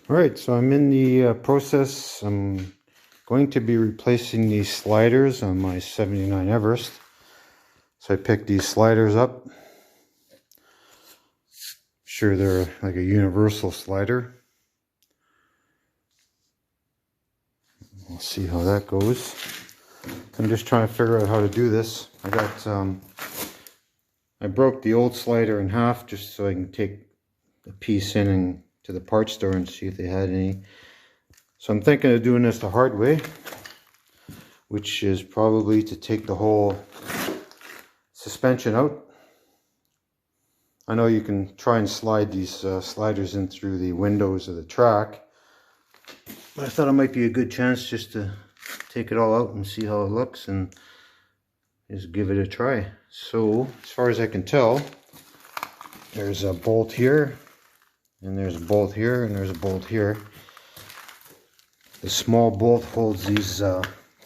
All right, so I'm in the process. I'm going to be replacing these sliders on my 79 Everest. So I picked these sliders up. Sure, they're like a universal slider. We'll see how that goes. I'm just trying to figure out how to do this. I broke the old slider in half just so I can take a piece in and to the parts store and see if they had any. So I'm thinking of doing this the hard way, which is probably to take the whole suspension out. I know you can try and slide these sliders in through the windows of the track, but I thought it might be a good chance just to take it all out and see how it looks and just give it a try. So as far as I can tell, there's a bolt here, and there's a bolt here, and there's a bolt here. The small bolt holds these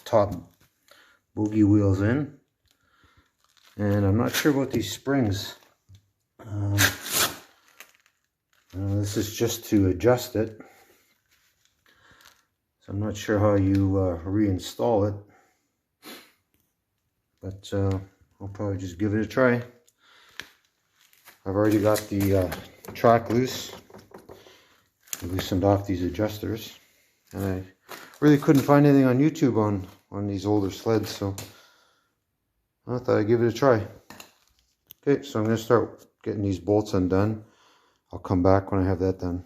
top boogie wheels in, and I'm not sure about these springs. This is just to adjust it, so I'm not sure how you reinstall it, but I'll probably just give it a try. I've already got the track loose. I loosened off these adjusters, and I really couldn't find anything on YouTube on these older sleds, so I thought I'd give it a try. Okay, so I'm going to start getting these bolts undone. I'll come back when I have that done.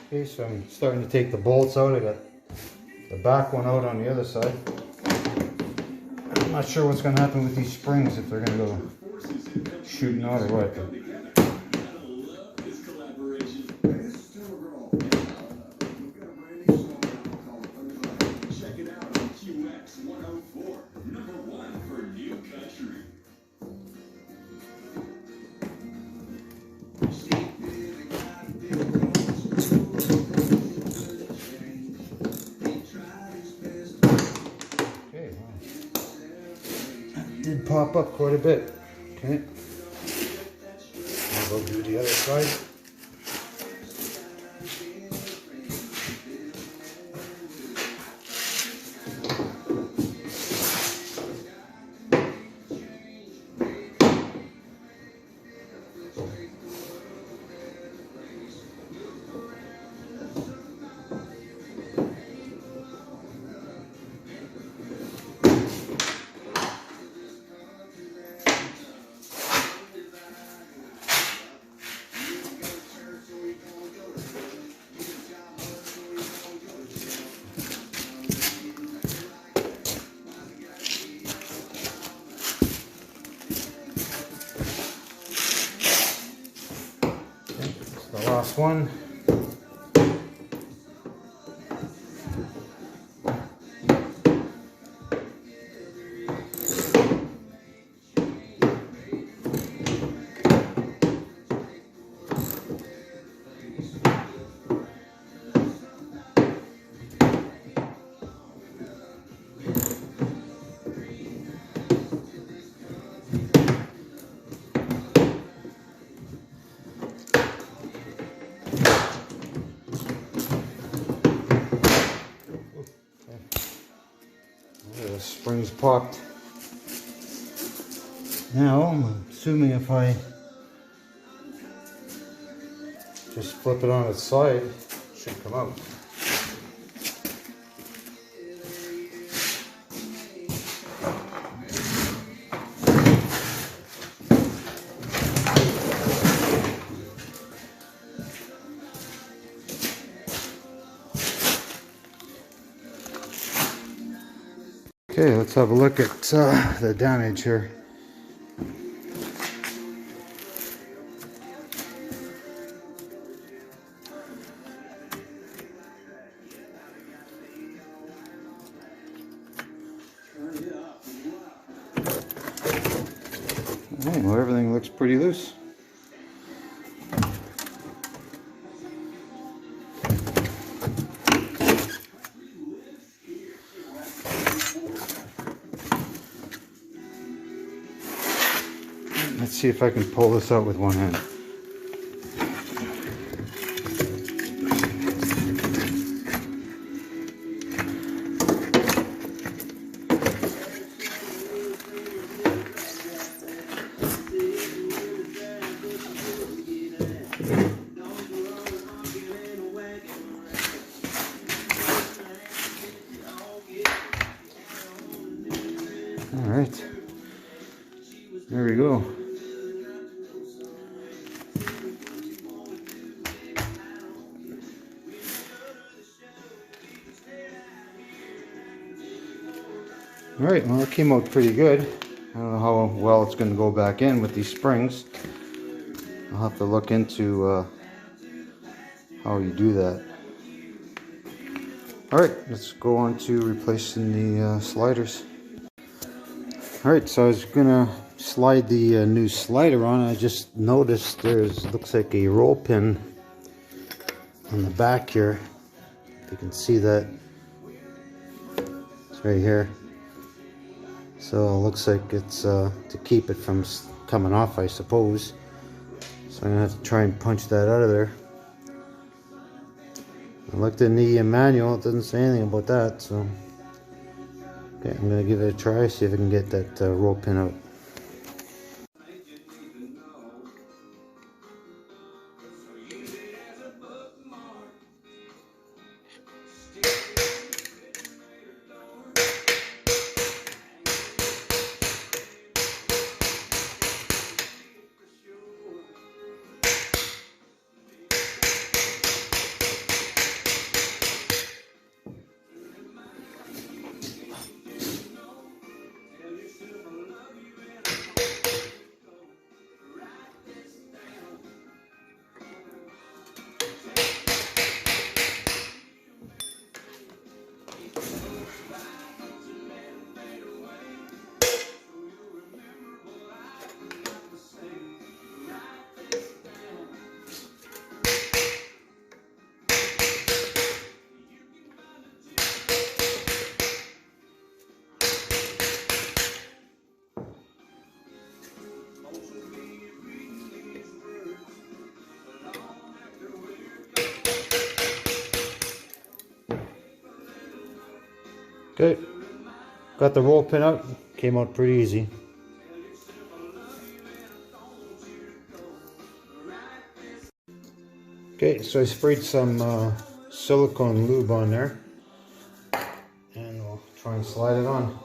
Okay, so I'm starting to take the bolts out. I got the back one out on the other side. I'm not sure what's going to happen with these springs, if they're going to go shooting out or what. Did pop up quite a bit. Okay, I'll go do the other side. The last one. The springs popped. Now I'm assuming if I just flip it on its side, it should come out. Okay, let's have a look at the damage here. Oh, well, everything looks pretty loose. Let's see if I can pull this out with one hand. Alright, well, it came out pretty good. I don't know how well it's going to go back in with these springs. I'll have to look into how you do that. Alright, let's go on to replacing the sliders. Alright, so I was going to slide the new slider on. I just noticed looks like a roll pin on the back here. You can see that. It's right here. So it looks like it's to keep it from coming off, I suppose. So I'm going to have to try and punch that out of there. I looked in the manual, it doesn't say anything about that, so okay, I'm going to give it a try, see if I can get that roll pin out. Okay, got the roll pin out, came out pretty easy. Okay, so I sprayed some silicone lube on there, and we'll try and slide it on.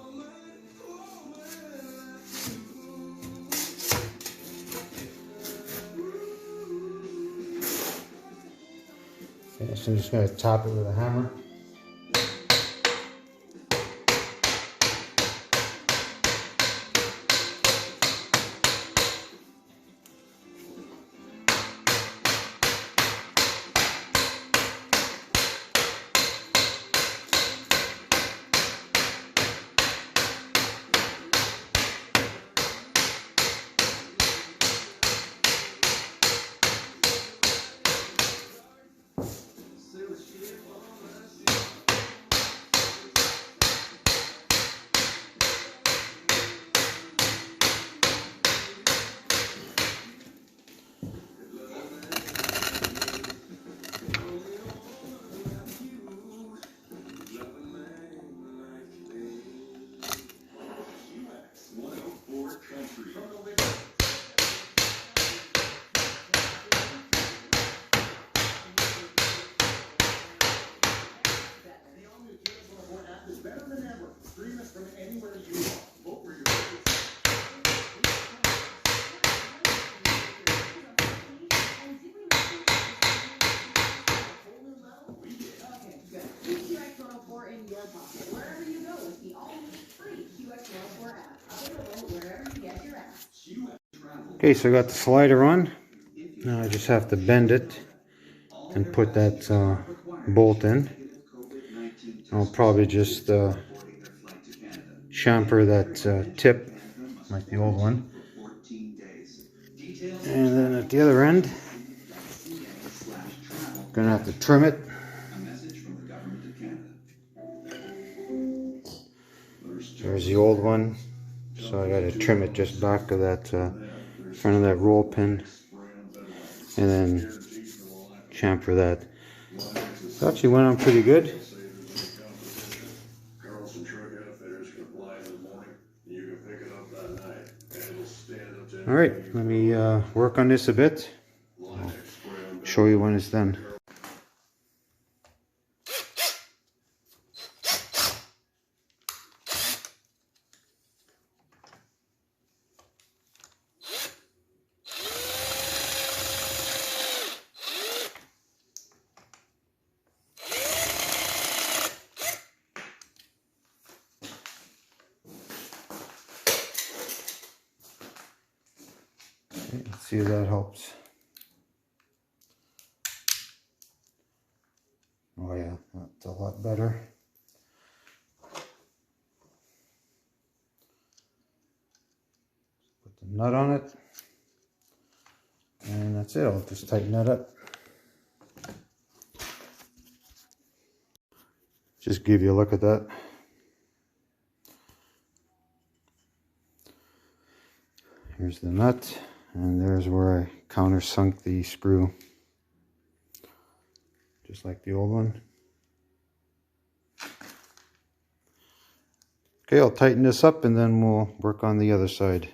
Okay, so I'm just going to tap it with a hammer. Okay, so I got the slider on. Now I just have to bend it and put that bolt in. I'll probably just chamfer that tip like the old one. And then at the other end, I'm gonna have to trim it. There's the old one. So I gotta trim it just back of that front of that roll pin, and then chamfer that. It actually went on pretty good. Alright, let me work on this a bit. I'll show you when it's done. See if that helps. Oh yeah, that's a lot better. Put the nut on it. And that's it. I'll just tighten that up. Just give you a look at that. Here's the nut, and there's where I countersunk the screw. Just like the old one. Okay, I'll tighten this up and then we'll work on the other side.